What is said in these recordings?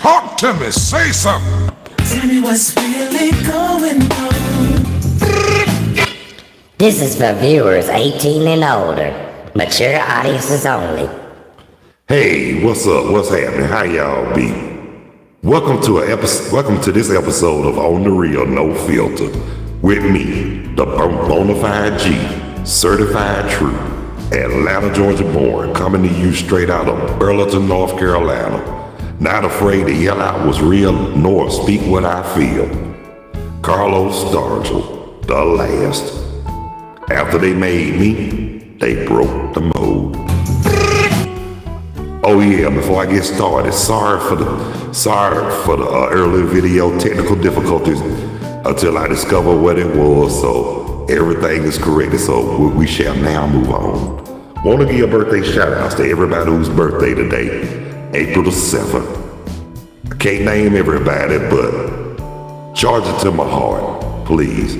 Talk to me, say something. Tell me what's really going on. This is for viewers 18 and older. Mature audiences only. Hey, what's up? What's happening? How y'all be? Welcome to this episode of On the Real No Filter with me, the bona fide G, certified true, Atlanta, Georgia born, coming to you straight out of Burlington, North Carolina. Not afraid to yell out what's real nor speak what I feel. Carlos Stargell, the last. After they made me, they broke the mold. Oh yeah, before I get started, sorry for the early video technical difficulties until I discovered what it was, so everything is corrected, so we shall now move on. Want to give birthday shout outs to everybody whose birthday today, April the 7th. I can't name everybody, but charge it to my heart, please.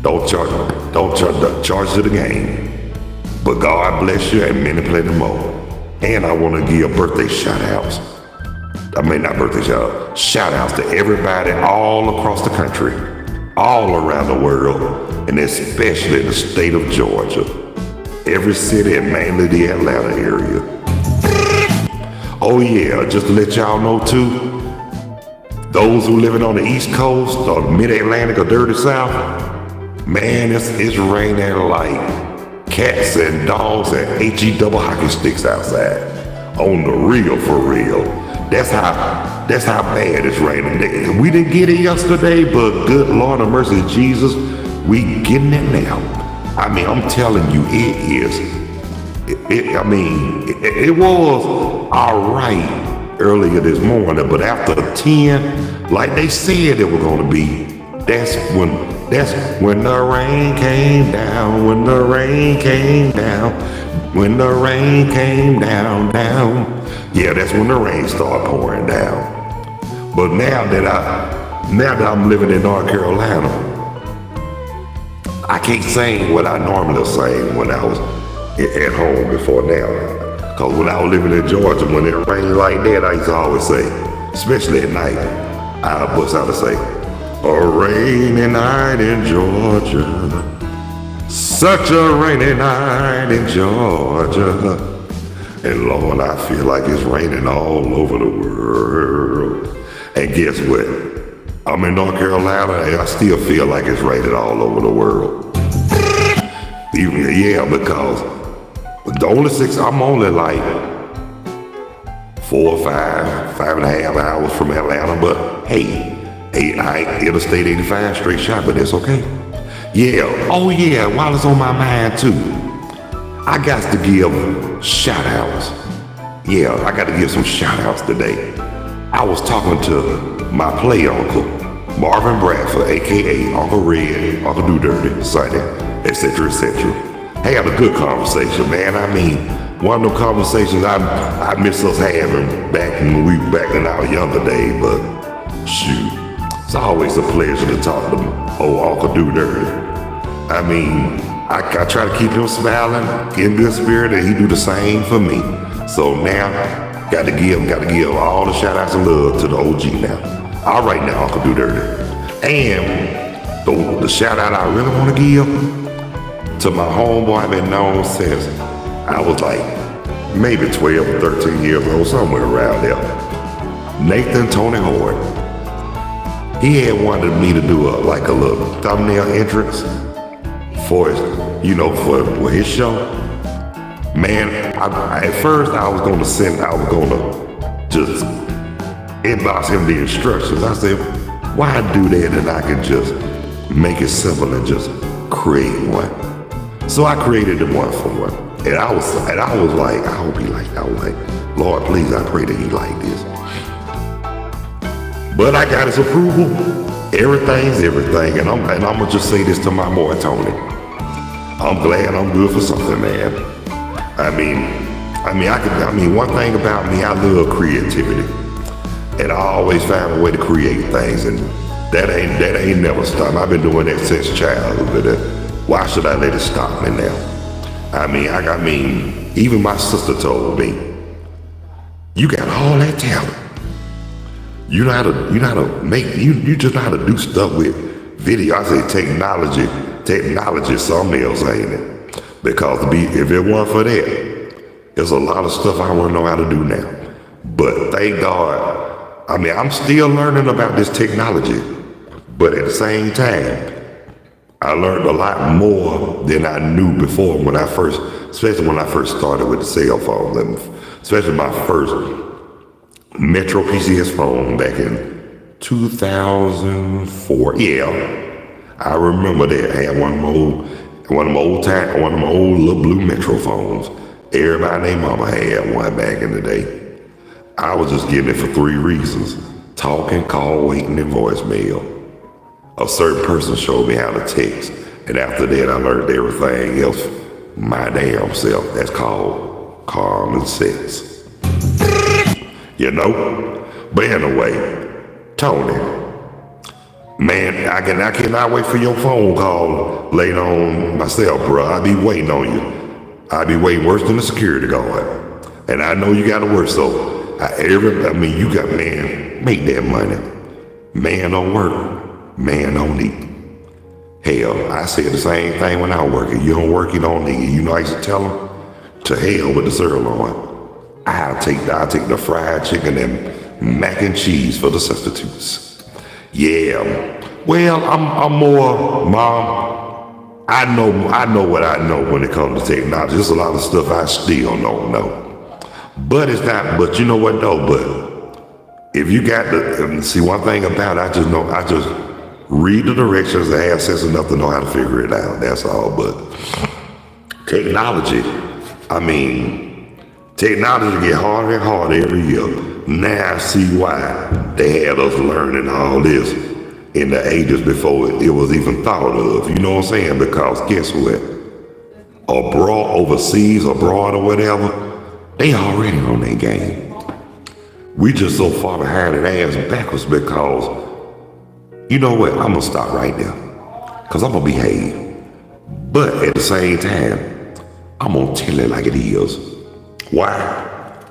Don't charge to the game. But God bless you and many plenty more. And I want to give birthday shout-outs. Shout outs to everybody all across the country, all around the world, and especially the state of Georgia. Every city and mainly the Atlanta area. Oh yeah, just to let y'all know too, those who living on the East Coast or Mid-Atlantic or Dirty South, man, it's raining like cats and dogs and HE double hockey sticks outside. On the real, for real. That's how bad it's raining. We didn't get it yesterday, but good Lord of mercy, Jesus, we getting it now. I mean, I'm telling you, it is. It was all right earlier this morning, but after 10, like they said it was gonna be, that's when the rain came down, when the rain came down, when the rain came down. Yeah, that's when the rain started pouring down. But now that I'm living in North Carolina, I can't sing what I normally sang when I was at home before now. Cause when I was living in Georgia, when it rained like that, I used to always say, especially at night, I bust out to say, a rainy night in Georgia, such a rainy night in Georgia. And Lord, I feel like it's raining all over the world. And guess what? I'm in North Carolina and I still feel like it's raining all over the world. Yeah, because I'm only like 4 or 5.5 hours from Atlanta, but hey, Interstate 85 straight shot, but that's okay. Yeah, oh yeah, while it's on my mind too, I got to give shout outs. Yeah, I got to give some shout outs today. I was talking to my play uncle, Marvin Bradford, aka Uncle Red, Uncle Do Dirty, Sonny, etc., etc. Had a good conversation, man. I mean, one of the conversations I miss us having back when we back in our younger days, but shoot, it's always a pleasure to talk to old Uncle Do Dirty. I mean, I try to keep him smiling, in good spirit, and he do the same for me. So now, got to give all the shout outs and love to the OG now. All right now, Uncle Do Dirty. And the shout out I really want to give to my homeboy I've been known since I was like maybe 12 or 13 years old, somewhere around there. Nathan Tony Howard. He had wanted me to do a little thumbnail entrance for his, for his show. Man, at first I was gonna just inbox him the instructions. I said, why do that and I can just make it simple and just create one. So I created the one for one. And I was like, Lord, please, I pray that he like this. But I got his approval. Everything's everything. And I'm gonna just say this to my boy Tony. I'm glad I'm good for something, man. One thing about me, I love creativity. And I always find a way to create things, and that ain't never stopped. I've been doing that since childhood. Why should I let it stop me now? Even my sister told me, you got all that talent, You know how to make, you just know how to do stuff with video. I say technology is something else, ain't it? Because if it weren't for that, there's a lot of stuff I wouldn't know how to do now. But thank God, I mean, I'm still learning about this technology, but at the same time, I learned a lot more than I knew before especially when I first started with the cell phone, especially my first Metro PCS phone back in 2004. Yeah, I remember that. I had one of them old little blue Metro phones. Everybody and their mama had one back in the day. I was just getting it for 3 reasons: talking, call, waiting, and voicemail. A certain person showed me how to text, and after that I learned everything else my damn self. That's called common sense. You know? But anyway, Tony, man, I cannot wait for your phone call later on myself, bro. I'll be waiting on you. I'll be waiting worse than a security guard. And I know you gotta work, so you got, man, make that money. Man don't work, man don't eat. Hell, I said the same thing when I was working. You don't work, you don't eat. You know I used to tell them, to hell with the sirloin. I'll take the fried chicken and mac and cheese for the substitutes. Yeah, well, I'm more, Mom, I know what I know when it comes to technology. There's a lot of stuff I still don't know. But but you know what though, but if you got see one thing about it, I just read the directions and have sense enough to know how to figure it out. That's all. But technology get harder and harder every year. Now I see why they had us learning all this in the ages before it was even thought of. You know what I'm saying? Because guess what? Overseas, abroad or whatever, they already on their game. We just so far behind and ass backwards because, you know what? I'm gonna stop right there. Cause I'm gonna behave. But at the same time, I'm gonna tell it like it is. Why?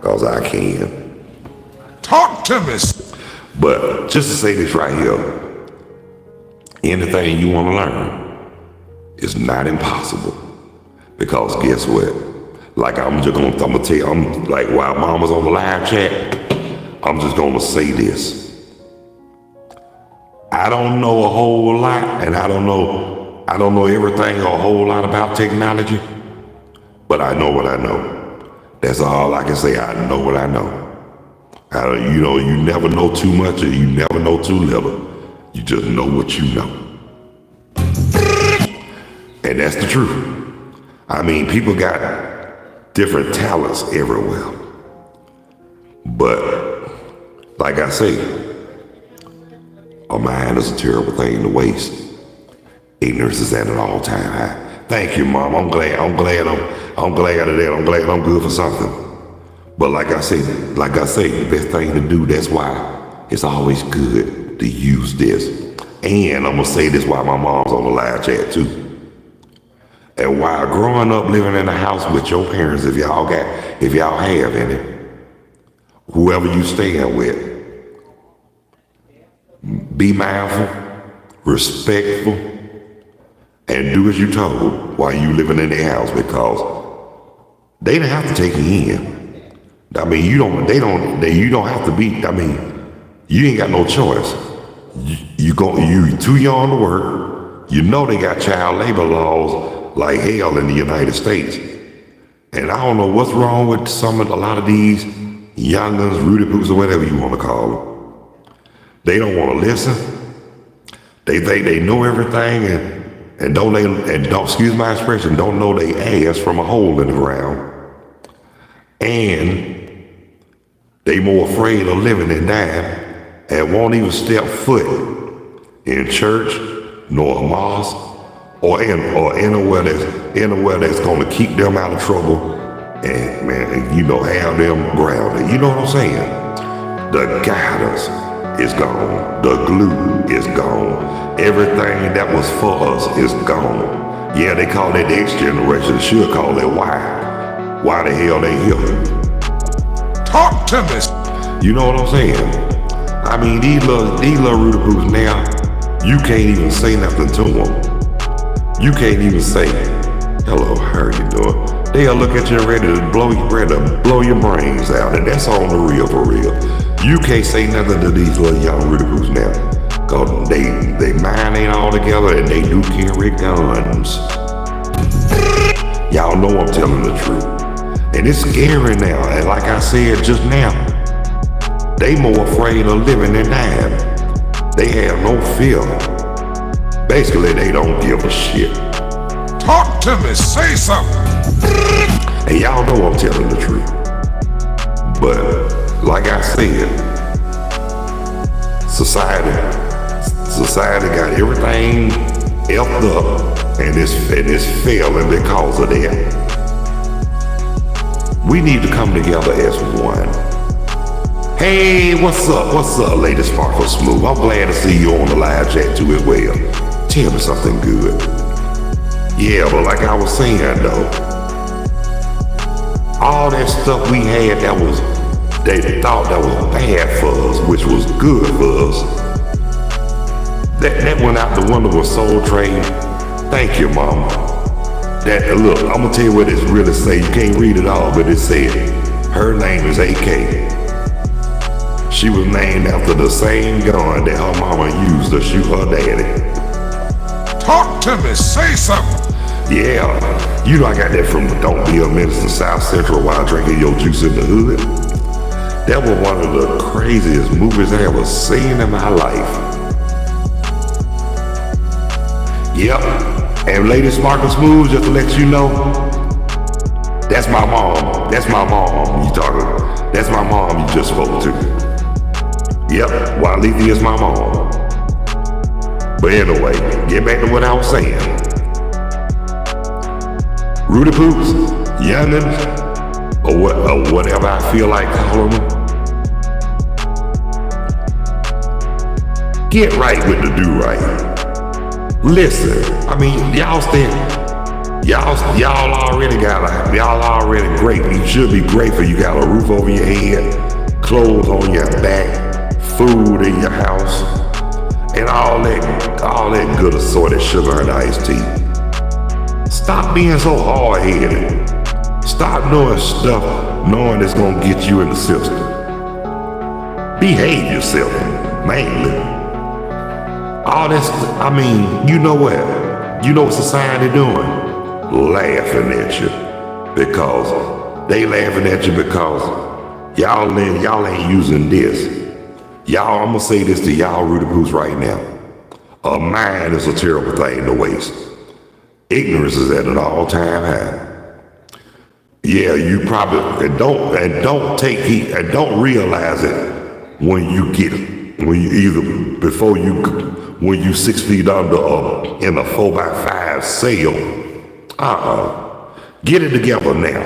Because I can. Talk to me. But just to say this right here, anything you want to learn is not impossible. Because guess what? Like I'm gonna tell you, I'm like while Mama's on the live chat, I'm just gonna say this. I don't know a whole lot, and I don't know everything or a whole lot about technology, but I know what I know. That's all I can say. I know what I know. You never know too much or you never know too little. You just know what you know. And that's the truth. I mean, people got different talents everywhere. But, like I say, a mind is a terrible thing to waste. Ignorance is at an all-time high. Thank you, Mom. I'm glad of that. I'm glad I'm good for something. But like I say, the best thing to do, that's why it's always good to use this. And I'm gonna say this while my mom's on the live chat too. And while growing up living in a house with your parents, if y'all have any, whoever you staying with, be mindful, respectful, and do as you told while you living in their house, because they don't have to take you in. I mean, you don't have to be. I mean, you ain't got no choice. You too young to work. You know they got child labor laws like hell in the United States, and I don't know what's wrong with a lot of these youngins, Rudy Poops, or whatever you want to call them. They don't want to listen. They think they know everything, and don't excuse my expression, don't know they ass from a hole in the ground. And they more afraid of living than dying, and won't even step foot in church, nor a mosque, or anywhere that's going to keep them out of trouble, and have them grounded. You know what I'm saying? The guidance is gone. The glue is gone. Everything that was for us is gone. Yeah, they call that the X generation. Should call it Y. Why the hell they here? Talk to me. You know what I'm saying? I mean, these little Rudy Poops now, you can't even say nothing to them. You can't even say, hello, how are you doing? They'll look at you ready to blow your brains out, and that's on the real for real. You can't say nothing to these little young Rudy Poops now, cause they mind ain't all together and they do carry guns. Y'all know I'm telling the truth. And it's scary now, and like I said just now, they more afraid of living than dying. They have no fear. Basically, they don't give a shit. Talk to me, say something. And y'all know I'm telling the truth. But, like I said, society got everything effed up, and it's failing because of that. We need to come together as one. Hey, what's up, Lady Sparkle Smooth? I'm glad to see you on the live chat too as well. Tell me something good. Yeah, but like I was saying though, all that stuff we had they thought that was bad for us, which was good for us. That went out the window with Soul Train. Thank you, Mama. Look, I'm gonna tell you what it really say. You can't read it all, but it said, her name is AK. She was named after the same gun that her mama used to shoot her daddy. Talk to me, say something. Yeah, you know I got that from Don't Be a Menace to South Central while drinking your juice in the hood. That was one of the craziest movies I ever seen in my life. Yep, and Lady Sparkle Smooth, just to let you know, that's my mom. That's my mom you talking. That's my mom you just spoke to. Yep, Walethia is my mom. But anyway, get back to what I was saying. Rudy Poops, youngins, or whatever I feel like calling them, get right with the do right. Listen, I mean, y'all already great. You should be grateful you got a roof over your head, clothes on your back, food in your house, and all that good assorted sugar and iced tea. Stop being so hard-headed. Stop doing stuff knowing it's gonna get you in the system. Behave yourself, mainly. All this, I mean, you know what? You know what society doing? Laughing at you. Because they laughing at you because y'all ain't using this. Y'all, I'm gonna say this to y'all Rudy Poops right now. A mind is a terrible thing to waste. Ignorance is at an all-time high. Yeah, you probably don't take heed and don't realize it when you get it. When you 6 feet under in a 4x5 sail. Get it together now.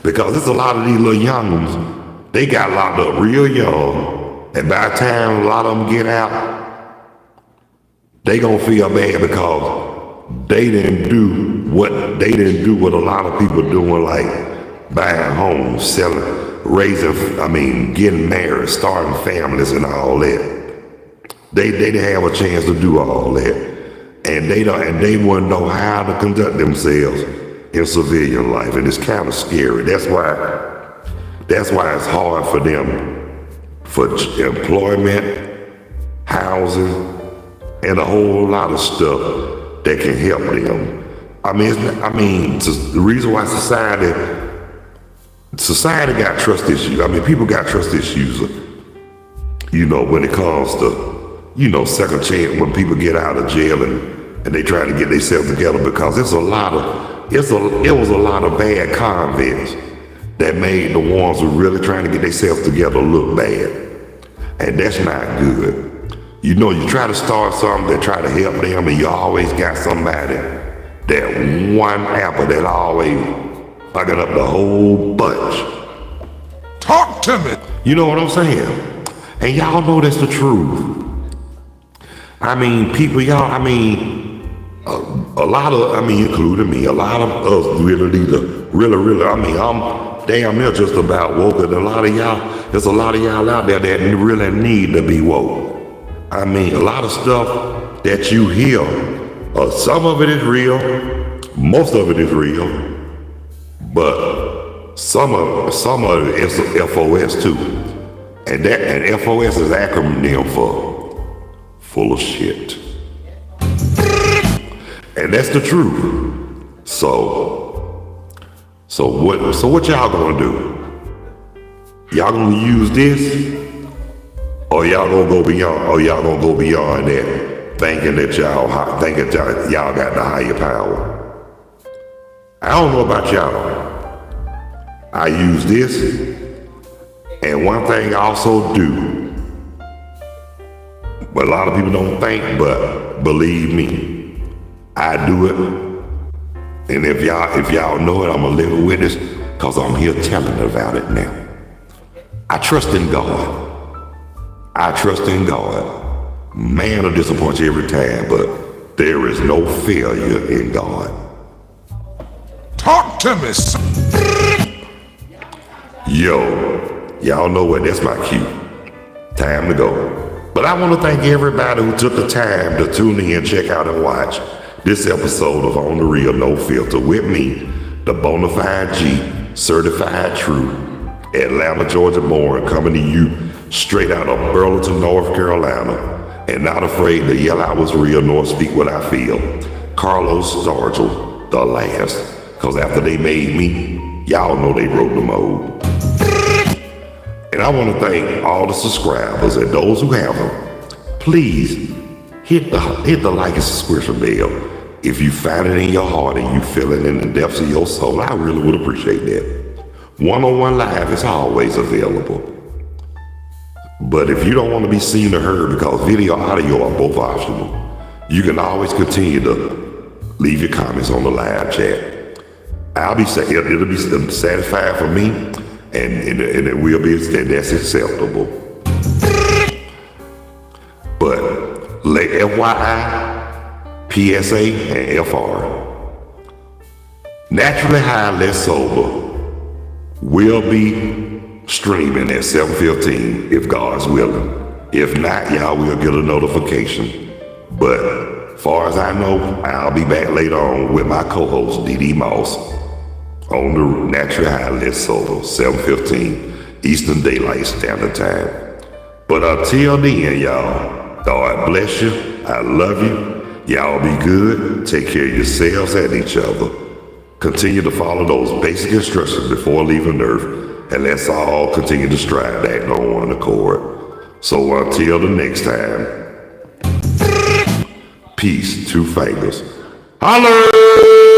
Because there's a lot of these little young ones, they got locked up real young, and by the time a lot of them get out, they gonna feel bad because they didn't do what a lot of people doing, like buying homes, selling, getting married, starting families and all that. They didn't have a chance to do all that. And they wouldn't know how to conduct themselves in civilian life. And it's kind of scary. That's why it's hard for them for employment, housing, and a whole lot of stuff that can help them. The reason why society got trust issues. People got trust issues, when it comes to, second chance when people get out of jail and they try to get themselves together, because it was a lot of bad convicts that made the ones who really trying to get themselves together look bad. And that's not good. You try to start something that try to help them, and you always got somebody, that one apple that always fucking up the whole bunch. Talk to me. You know what I'm saying? And y'all know that's the truth. A lot of, including me, a lot of us really need to, I'm damn near just about woke. And there's a lot of y'all out there that really need to be woke. I mean, a lot of stuff that you hear, some of it is real, most of it is real, but some of it is FOS too. And FOS is acronym for full of shit. And that's the truth. So what y'all gonna do? Y'all gonna use this? Or y'all gonna go beyond that, thinking that y'all got the higher power? I don't know about y'all. I use this, and one thing I also do, but a lot of people don't think, but believe me, I do it. And if y'all know it, I'm a living witness, because I'm here telling about it now. I trust in God. I trust in God. Man will disappoint you every time, but there is no failure in God. Talk to me, son. Yo, y'all know what? That's my cue. Time to go. But I want to thank everybody who took the time to tune in, check out, and watch this episode of On the Real No Filter with me, the Bonafide G, certified true, Atlanta, Georgia born, coming to you straight out of Burlington, North Carolina, and not afraid to yell I was real nor speak what I feel. Carlos Stargell, the last, because after they made me, y'all know they broke the mold. And I want to thank all the subscribers and those who have them. Please hit the like and subscription bell. If you find it in your heart and you feel it in the depths of your soul, I really would appreciate that. One-on-one live is always available. But if you don't want to be seen or heard, because video and audio are both optional, you can always continue to leave your comments on the live chat. It'll be satisfied for me, and it will be, and that's acceptable. But FYI, PSA, and FR. Naturally High, Less Sober will be streaming at 7:15 if God's willing. If not, y'all will get a notification. But as far as I know, I'll be back later on with my co-host DD Moss on the Naturally High, Less Sober, 7:15 Eastern Daylight Standard Time. But until then, y'all, God bless you. I love you. Y'all be good. Take care of yourselves and each other. Continue to follow those basic instructions before leaving Earth, and let's all continue to strive to act on one accord. So until the next time, peace, two fingers. Holler!